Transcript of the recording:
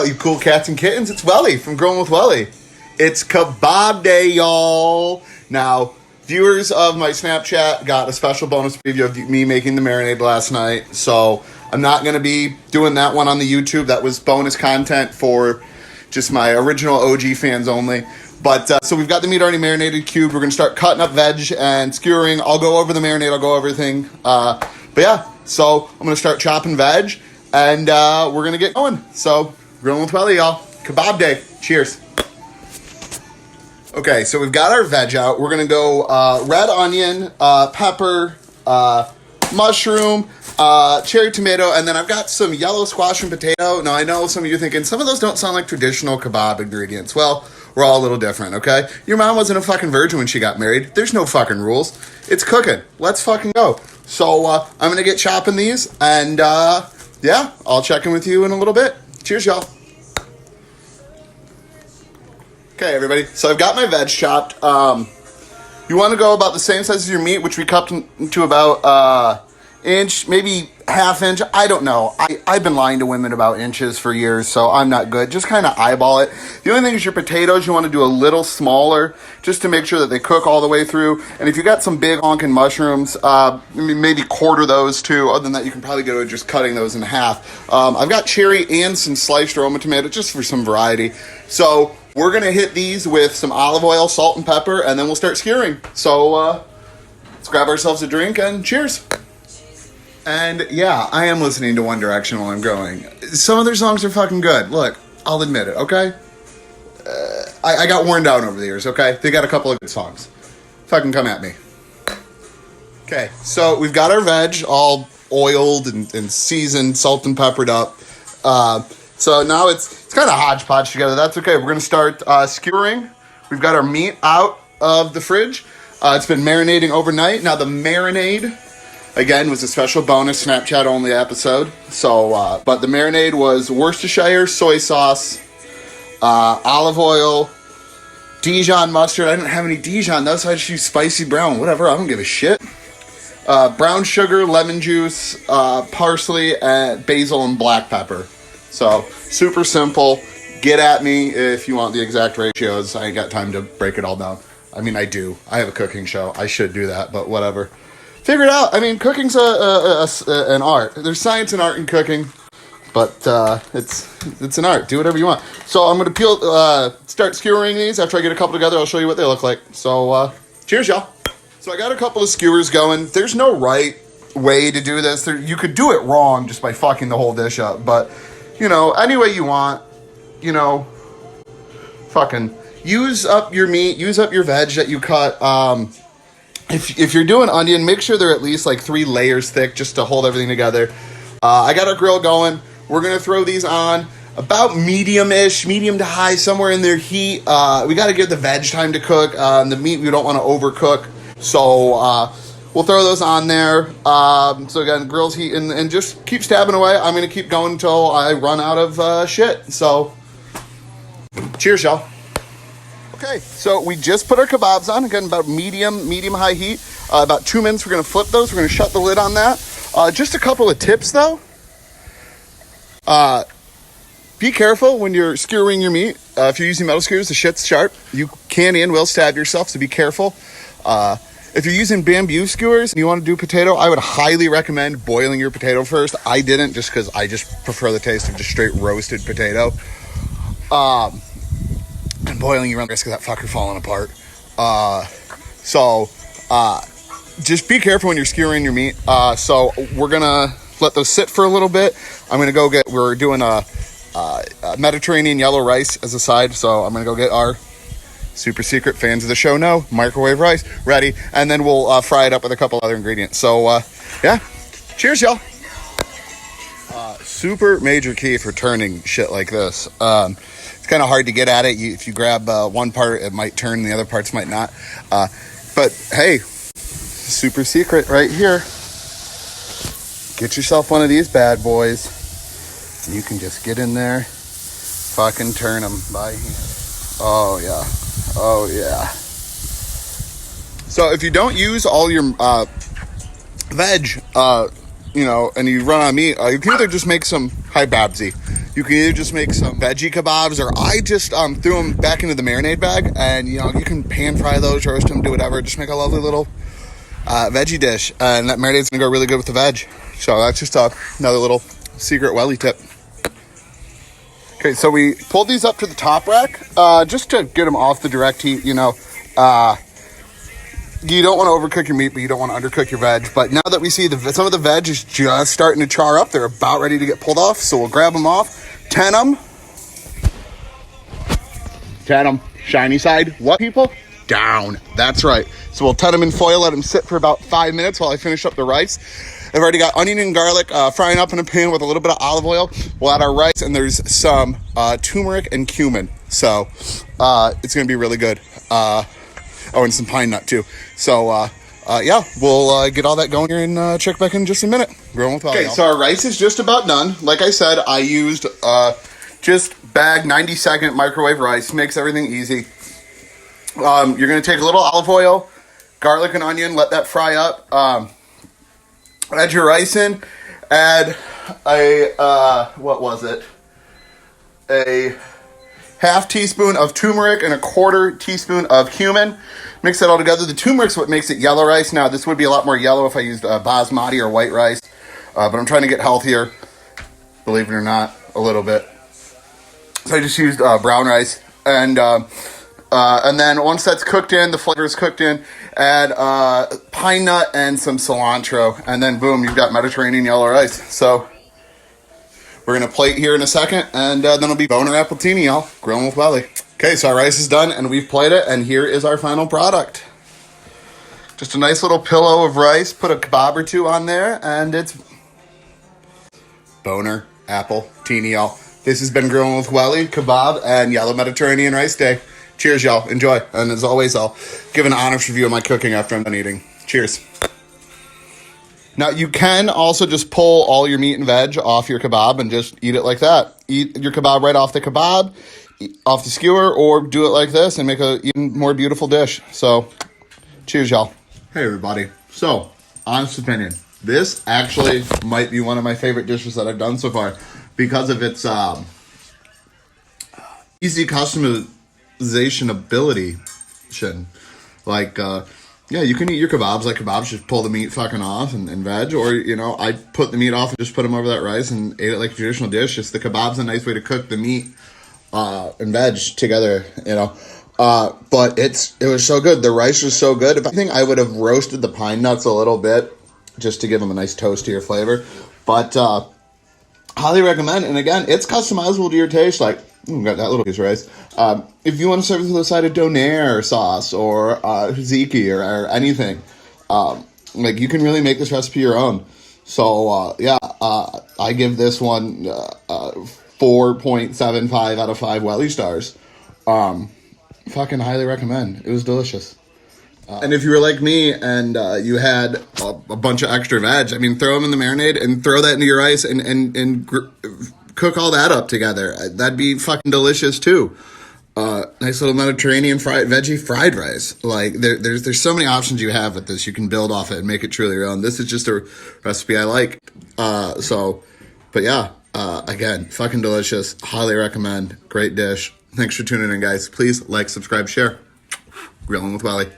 all you cool cats and kittens? It's Welly from Growing with Welly. It's kebab day, y'all. Now, viewers of my Snapchat got a special bonus preview of me making the marinade last night. So I'm not going to be doing that one on the YouTube. That was bonus content for just my original OG fans only. But so we've got the meat already marinated, cubed. We're going to start cutting up veg and skewering. I'll go over the marinade. I'll go over everything. But yeah, so I'm going to start chopping veg. And we're going to get going. So, Grilling with Welly, y'all. Kebab day. Cheers. Okay, so we've got our veg out. We're going to go red onion, pepper, mushroom, cherry tomato, and then I've got some yellow squash and potato. Now, I know some of you are thinking, some of those don't sound like traditional kebab ingredients. Well, we're all a little different, okay? Your mom wasn't a fucking virgin when she got married. There's no fucking rules. It's cooking. Let's fucking go. So, I'm going to get chopping these, and, yeah, I'll check in with you in a little bit. Cheers, y'all. Okay, everybody. So I've got my veg chopped. You want to go about the same size as your meat, which we cut into about inch, maybe half inch. I don't know. I've been lying to women about inches for years, so I'm not good. Just kind of eyeball it. The only thing is your potatoes, you want to do a little smaller just to make sure that they cook all the way through. And if you got some big honking mushrooms, maybe quarter those too. Other than that, you can probably go just cutting those in half. I've got cherry and some sliced Roma tomato just for some variety. So we're going to hit these with some olive oil, salt, and pepper, and then we'll start skewering. So let's grab ourselves a drink and cheers. And yeah, I am listening to One Direction while I'm growing. Some of their songs are fucking good. Look, I'll admit it, okay? I got worn down over the years, okay? They got a couple of good songs. Fucking come at me. Okay, so we've got our veg all oiled and seasoned, salt and peppered up. So now it's kind of hodgepodge together. That's okay. We're going to start skewering. We've got our meat out of the fridge. It's been marinating overnight. Now the marinade, again, was a special bonus Snapchat only episode. So, but the marinade was Worcestershire soy sauce, olive oil, Dijon mustard. I didn't have any Dijon though, so I just used spicy brown. Whatever, I don't give a shit. Brown sugar, lemon juice, parsley, basil, and black pepper. So, super simple. Get at me if you want the exact ratios. I ain't got time to break it all down. I mean, I do. I have a cooking show. I should do that, but whatever. Figure it out. I mean, cooking's an art. There's science and art in cooking, but it's an art. Do whatever you want. So I'm going to start skewering these. After I get a couple together, I'll show you what they look like. So, cheers, y'all. So I got a couple of skewers going. There's no right way to do this. You could do it wrong just by fucking the whole dish up, but you know, any way you want, you know, fucking use up your meat, use up your veg that you cut. If you're doing onion, make sure they're at least like 3 layers thick just to hold everything together. I got our grill going. We're going to throw these on about medium-ish, medium to high, somewhere in their heat. We got to give the veg time to cook. The meat, we don't want to overcook. So, we'll throw those on there. So again, grill's heat and just keep stabbing away. I'm going to keep going until I run out of shit. So, cheers, y'all. Okay, so we just put our kebabs on. Again, about medium-high heat. About 2 minutes, we're going to flip those. We're going to shut the lid on that. Just a couple of tips, though. Be careful when you're skewering your meat. If you're using metal skewers, the shit's sharp. You can and will stab yourself, so be careful. If you're using bamboo skewers and you want to do potato, I would highly recommend boiling your potato first. I didn't, just because I just prefer the taste of just straight roasted potato. And boiling, you run the risk of that fucker falling apart. So just be careful when you're skewering your meat. So we're going to let those sit for a little bit. I'm going to we're doing a Mediterranean yellow rice as a side. So I'm going to go get our super secret, fans of the show know, microwave rice ready, and then we'll fry it up with a couple other ingredients. So yeah, cheers, y'all. Super major key for turning shit like this. It's kind of hard to get at it. If you grab one part, it might turn, the other parts might not. But hey, super secret right here. Get yourself one of these bad boys, and you can just get in there, fucking turn them by hand. Oh yeah. Oh, yeah. So if you don't use all your veg, and you run on meat, you can either just make some, hi Babsy, You can either just make some veggie kebabs, or I just threw them back into the marinade bag, and you can pan fry those, roast them, do whatever. Just make a lovely little veggie dish, and that marinade's gonna go really good with the veg. So that's just another little secret Welly tip. Okay, so we pulled these up to the top rack just to get them off the direct heat. You don't want to overcook your meat, but you don't want to undercook your veg. But now that we see some of the veg is just starting to char up, they're about ready to get pulled off. So we'll grab them off, 10 them, shiny side. What, people? Down. That's right. So we'll 10 them in foil, let them sit for about 5 minutes while I finish up the rice. I've already got onion and garlic frying up in a pan with a little bit of olive oil. We'll add our rice, and there's some turmeric and cumin. So it's going to be really good. Oh, and some pine nut too. So yeah, we'll get all that going here and check back in just a minute. Growing with Welly. Okay, so our rice is just about done. Like I said, I used just bag 90-second microwave rice. Makes everything easy. You're going to take a little olive oil, garlic and onion, let that fry up. Add your rice in. Add a half teaspoon of turmeric and a quarter teaspoon of cumin. Mix that all together. The turmeric's what makes it yellow rice. Now, this would be a lot more yellow if I used basmati or white rice, but I'm trying to get healthier, believe it or not, a little bit. So I just used brown rice, and then once that's cooked in, the flavor is cooked in, add pine nut and some cilantro, and then boom, you've got Mediterranean yellow rice. So we're going to plate here in a second, and then it'll be boner appletini, y'all. Grilling with Welly. Okay, so our rice is done, and we've plated it, and here is our final product. Just a nice little pillow of rice. Put a kebab or two on there, and it's boner appletini, y'all. This has been Grilling with Welly, kebab, and yellow Mediterranean rice day. Cheers, y'all. Enjoy. And as always, I'll give an honest review of my cooking after I'm done eating. Cheers. Now, you can also just pull all your meat and veg off your kebab and just eat it like that. Eat your kebab right off the kebab, off the skewer, or do it like this and make an even more beautiful dish. So, cheers, y'all. Hey, everybody. So, honest opinion. This actually might be one of my favorite dishes that I've done so far because of its easy customization ability. Like, yeah, you can eat your kebabs like kebabs, just pull the meat fucking off and veg, or, I put the meat off and just put them over that rice and ate it like a traditional dish. Just the kebab's a nice way to cook the meat and veg together, but it was so good. The rice was so good. If I think I would have roasted the pine nuts a little bit just to give them a nice toastier flavor, but highly recommend. And again, it's customizable to your taste. Like, got that little piece of rice. If you want to serve it with a side of donair sauce or tzatziki or anything, like, you can really make this recipe your own. So yeah, I give this one 4.75 out of 5 Welly stars. Fucking highly recommend. It was delicious. And if you were like me and you had a bunch of extra veg, I mean, throw them in the marinade and throw that into your rice and cook all that up together. That'd be fucking delicious too. Nice little Mediterranean veggie fried rice. Like, there's so many options you have with this. You can build off it and make it truly your own. This is just a recipe I like. But yeah, again, fucking delicious. Highly recommend. Great dish. Thanks for tuning in, guys. Please like, subscribe, share. Grilling with Welly.